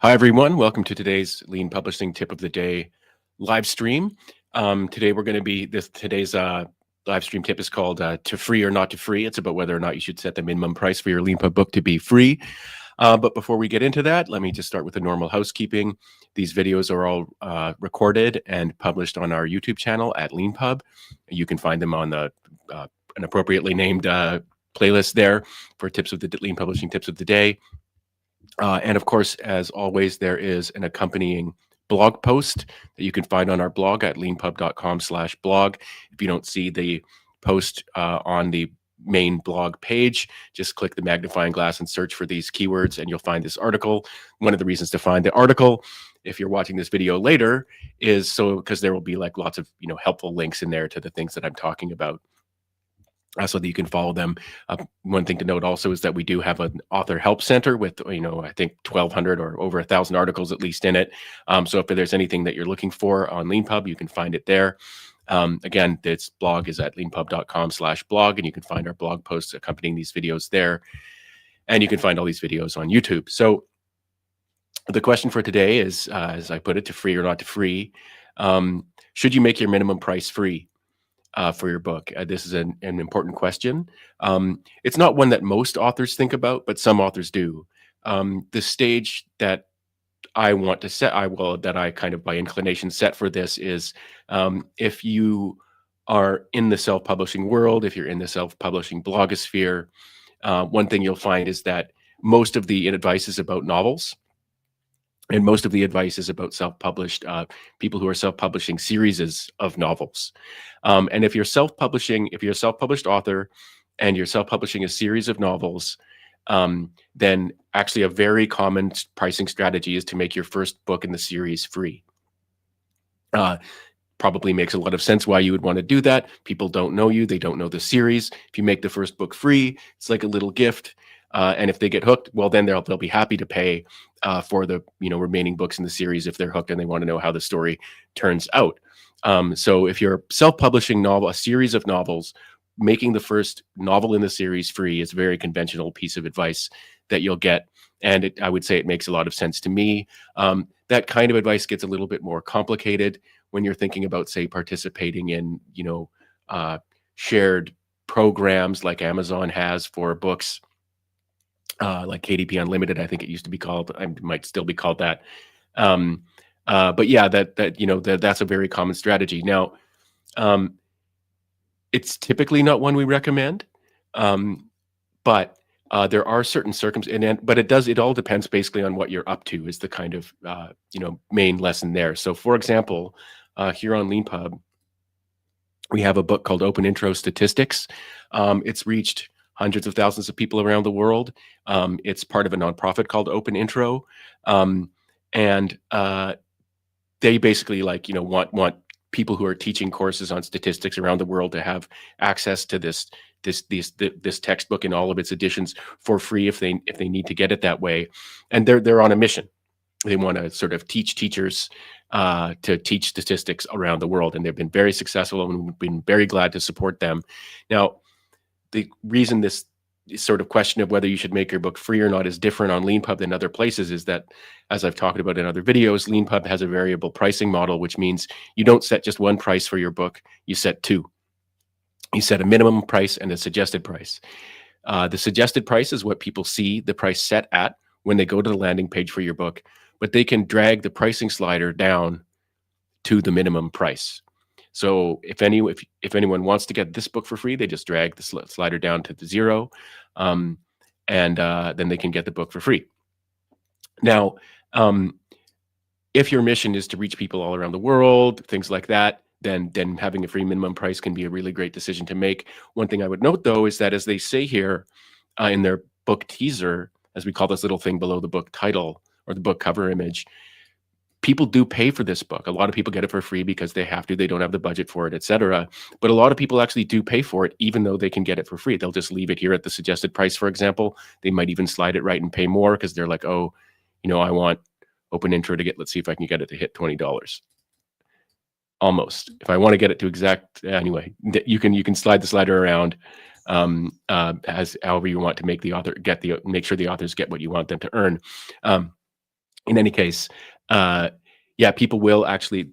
Hi, everyone. Welcome to today's Lean Publishing Tip of the Day live stream. Today we're going to be today's live stream tip is called "To Free or Not to Free." It's about whether or not you should set the minimum price for your LeanPub book to be free. But before we get into that, let me just start with the normal housekeeping. These videos are all recorded and published on our YouTube channel at LeanPub. You can find them on the an appropriately named playlist there for tips of the Lean Publishing Tips of the Day. And of course, as always, there is an accompanying blog post that you can find on our blog at leanpub.com/blog. If you don't see the post on the main blog page, just click the magnifying glass and search for these keywords and you'll find this article. One of the reasons to find the article, if you're watching this video later, is because there will be like lots of helpful links in there to the things that I'm talking about. So that you can follow them. One thing to note also is that we do have an author help center with, I think 1,200 or over 1,000 articles at least in it. So if there's anything that you're looking for on LeanPub, you can find it there. Again, this blog is at leanpub.com/blog, and you can find our blog posts accompanying these videos there. And you can find all these videos on YouTube. So the question for today is, as I put it, to free or not to free, should you make your minimum price free? For your book? This is an important question. It's not one that most authors think about, but some authors do. The stage that I want to set, that I kind of by inclination set for this is if you are in the self-publishing world, if you're in the self-publishing blogosphere, one thing you'll find is that most of the advice is about novels. And most of the advice is about self-published people who are self-publishing series of novels. And if you're a self-published author and you're self-publishing a series of novels, then actually a very common pricing strategy is to make your first book in the series free. Probably makes a lot of sense why you would want to do that. People don't know you. They don't know the series. If you make the first book free, it's like a little gift. And if they get hooked, well, then they'll be happy to pay for the remaining books in the series if they're hooked and they want to know how the story turns out. So if you're self-publishing a series of novels, making the first novel in the series free is a very conventional piece of advice that you'll get. And I would say it makes a lot of sense to me. That kind of advice gets a little bit more complicated when you're thinking about, say, participating in shared programs like Amazon has for books. Like KDP Unlimited, I think it used to be called. I might still be called that. But yeah, that's a very common strategy. Now, it's typically not one we recommend, but there are certain circumstances. But it all depends basically on what you're up to. Is the kind of main lesson there. So, for example, here on LeanPub, we have a book called Open Intro Statistics. It's reached hundreds of thousands of people around the world. It's part of a nonprofit called Open Intro, and they basically want people who are teaching courses on statistics around the world to have access to this textbook in all of its editions for free if they need to get it that way. And they're on a mission. They want to sort of teach teachers to teach statistics around the world, and they've been very successful, and we've been very glad to support them. Now, the reason this sort of question of whether you should make your book free or not is different on LeanPub than other places is that, as I've talked about in other videos, LeanPub has a variable pricing model, which means you don't set just one price for your book, you set two. You set a minimum price and a suggested price. The suggested price is what people see the price set at when they go to the landing page for your book, but they can drag the pricing slider down to the minimum price. So if anyone wants to get this book for free, they just drag the slider down to the 0, and then they can get the book for free. Now, if your mission is to reach people all around the world, things like that, then having a free minimum price can be a really great decision to make. One thing I would note, though, is that as they say here in their book teaser, as we call this little thing below the book title or the book cover image, people do pay for this book. A lot of people get it for free because they have to, they don't have the budget for it, etc. But a lot of people actually do pay for it, even though they can get it for free. They'll just leave it here at the suggested price, for example. They might even slide it right and pay more because they're like, oh, I want Open Intro to let's see if I can get it to hit $20. Almost. If I want to get it to anyway, you can slide the slider around as however you want to make sure the authors get what you want them to earn. in any case, yeah, people will actually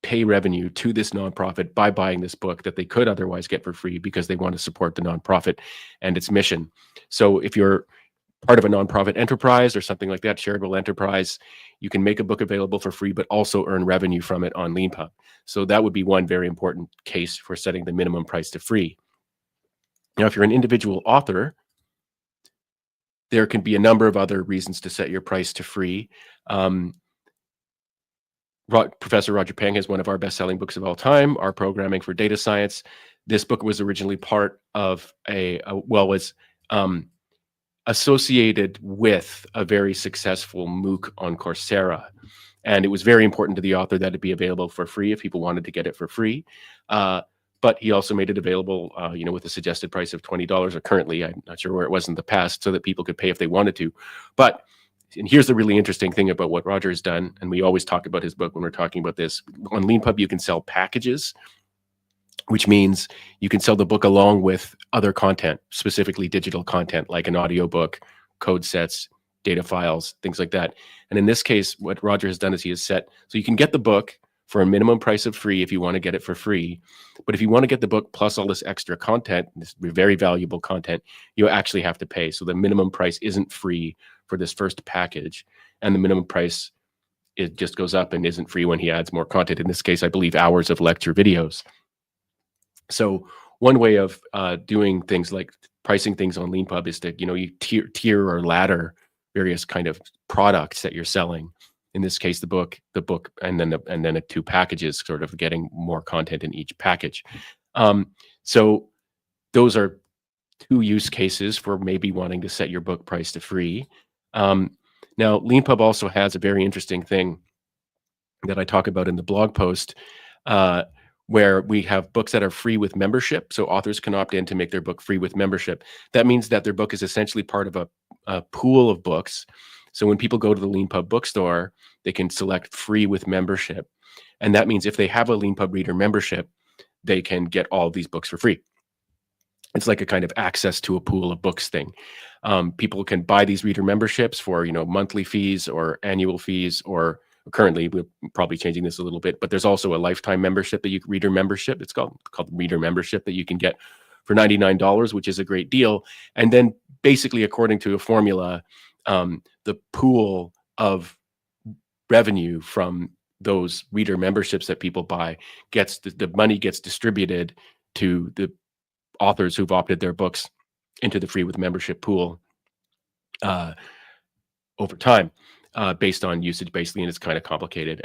pay revenue to this nonprofit by buying this book that they could otherwise get for free because they want to support the nonprofit and its mission. So if you're part of a nonprofit enterprise or something like that, charitable enterprise, you can make a book available for free, but also earn revenue from it on LeanPub. So that would be one very important case for setting the minimum price to free. Now, if you're an individual author, there can be a number of other reasons to set your price to free. Professor Roger Peng has one of our best-selling books of all time, Our Programming for Data Science. This book was originally part of was associated with a very successful MOOC on Coursera. And it was very important to the author that it be available for free if people wanted to get it for free. But he also made it available, with a suggested price of $20, or currently, I'm not sure where it was in the past, so that people could pay if they wanted to. And here's the really interesting thing about what Roger has done, and we always talk about his book when we're talking about this. On LeanPub, you can sell packages, which means you can sell the book along with other content, specifically digital content, like an audiobook, code sets, data files, things like that. And in this case, what Roger has done is he has set, so you can get the book for a minimum price of free if you want to get it for free. But if you want to get the book plus all this extra content, this very valuable content, you actually have to pay. So the minimum price isn't free for this first package, and the minimum price, it just goes up and isn't free when he adds more content. In this case, I believe hours of lecture videos. So one way of doing things like pricing things on LeanPub is to, you tier or ladder various kind of products that you're selling. In this case, the book, and then the two packages, sort of getting more content in each package. So those are two use cases for maybe wanting to set your book price to free. Now, LeanPub also has a very interesting thing that I talk about in the blog post, where we have books that are free with membership. So authors can opt in to make their book free with membership. That means that their book is essentially part of a pool of books. So when people go to the LeanPub bookstore, they can select free with membership. And that means if they have a LeanPub reader membership, they can get all of these books for free. It's like a kind of access to a pool of books thing. People can buy these reader memberships for, monthly fees or annual fees, or currently we're probably changing this a little bit, but there's also a lifetime membership reader membership. It's called reader membership that you can get for $99, which is a great deal. And then basically, according to a formula, the pool of revenue from those reader memberships that people buy gets the money gets distributed to the authors who've opted their books into the free with membership pool over time, based on usage, basically, and it's kind of complicated.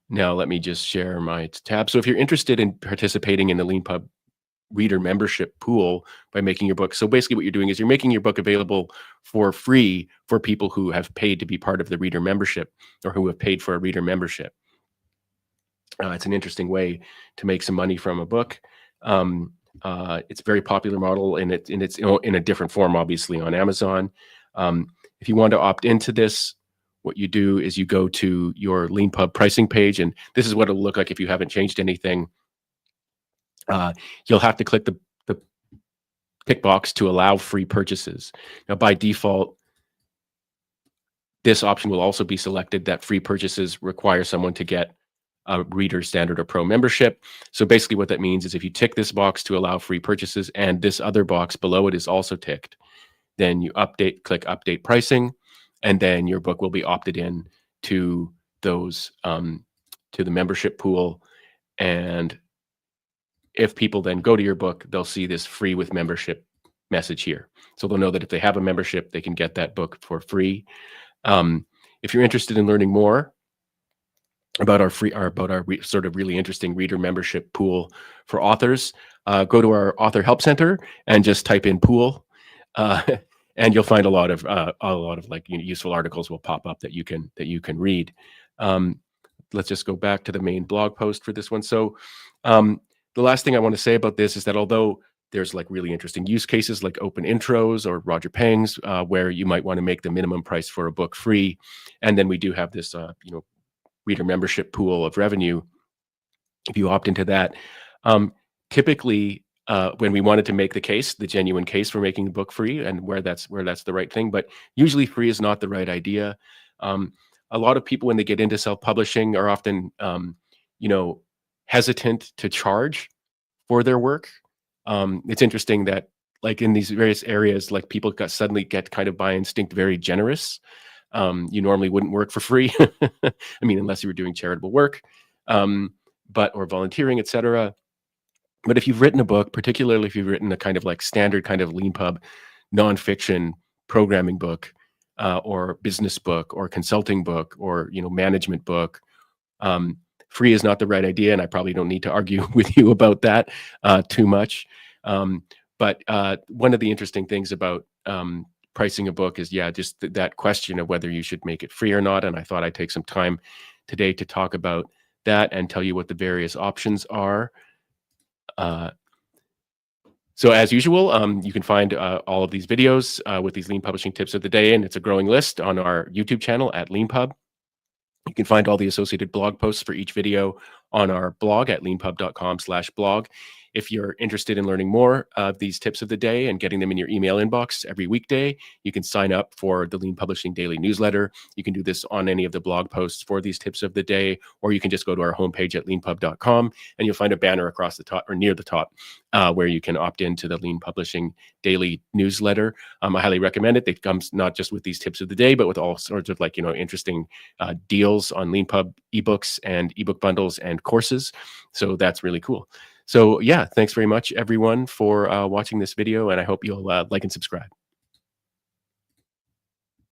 Now let me just share my tab. So if you're interested in participating in the LeanPub reader membership pool by making your book, so basically what you're doing is you're making your book available for free for people who have paid to be part of the reader membership, or who have paid for a reader membership. It's an interesting way to make some money from a book. It's a very popular model, and it's in a different form, obviously, on Amazon. If you want to opt into this, what you do is you go to your LeanPub pricing page, and this is what it'll look like if you haven't changed anything. You'll have to click the tick box to allow free purchases. Now, by default, this option will also be selected that free purchases require someone to get a Reader Standard or Pro membership. So basically what that means is if you tick this box to allow free purchases and this other box below it is also ticked, then you click Update Pricing, and then your book will be opted in to those, to the membership pool. And if people then go to your book, they'll see this free with membership message here. So they'll know that if they have a membership, they can get that book for free. If you're interested in learning more about our sort of really interesting reader membership pool for authors, go to our Author Help Center and just type in pool, and you'll find a lot of like useful articles will pop up that you can read. Let's just go back to the main blog post for this one. So the last thing I want to say about this is that although there's like really interesting use cases like open intros or Roger Peng's, where you might want to make the minimum price for a book free, and then we do have this reader membership pool of revenue. If you opt into that, typically when we wanted to make the genuine case for making the book free, and where that's the right thing, but usually free is not the right idea. a lot of people when they get into self-publishing are often, you know, hesitant to charge for their work. It's interesting that like in these various areas, like people suddenly get kind of by instinct very generous. You normally wouldn't work for free. I mean, unless you were doing charitable work, or volunteering, etc. But if you've written a book, particularly if you've written a kind of like standard kind of lean pub nonfiction programming book, or business book, or consulting book, or management book, um, free is not the right idea, and I probably don't need to argue with you about that too much. But one of the interesting things about pricing a book is, yeah, just that question of whether you should make it free or not. And I thought I'd take some time today to talk about that and tell you what the various options are. So as usual, you can find all of these videos with these lean publishing tips of the day, and it's a growing list on our YouTube channel at LeanPub. You can find all the associated blog posts for each video on our blog at leanpub.com/blog. If you're interested in learning more of these tips of the day and getting them in your email inbox every weekday, you can sign up for the Lean Publishing Daily newsletter. You can do this on any of the blog posts for these tips of the day, or you can just go to our homepage at leanpub.com and you'll find a banner across the top or near the top where you can opt into the Lean Publishing Daily newsletter. I highly recommend it. It comes not just with these tips of the day, but with all sorts of interesting deals on LeanPub ebooks and ebook bundles and courses. So that's really cool. So yeah, thanks very much everyone for watching this video, and I hope you'll like and subscribe.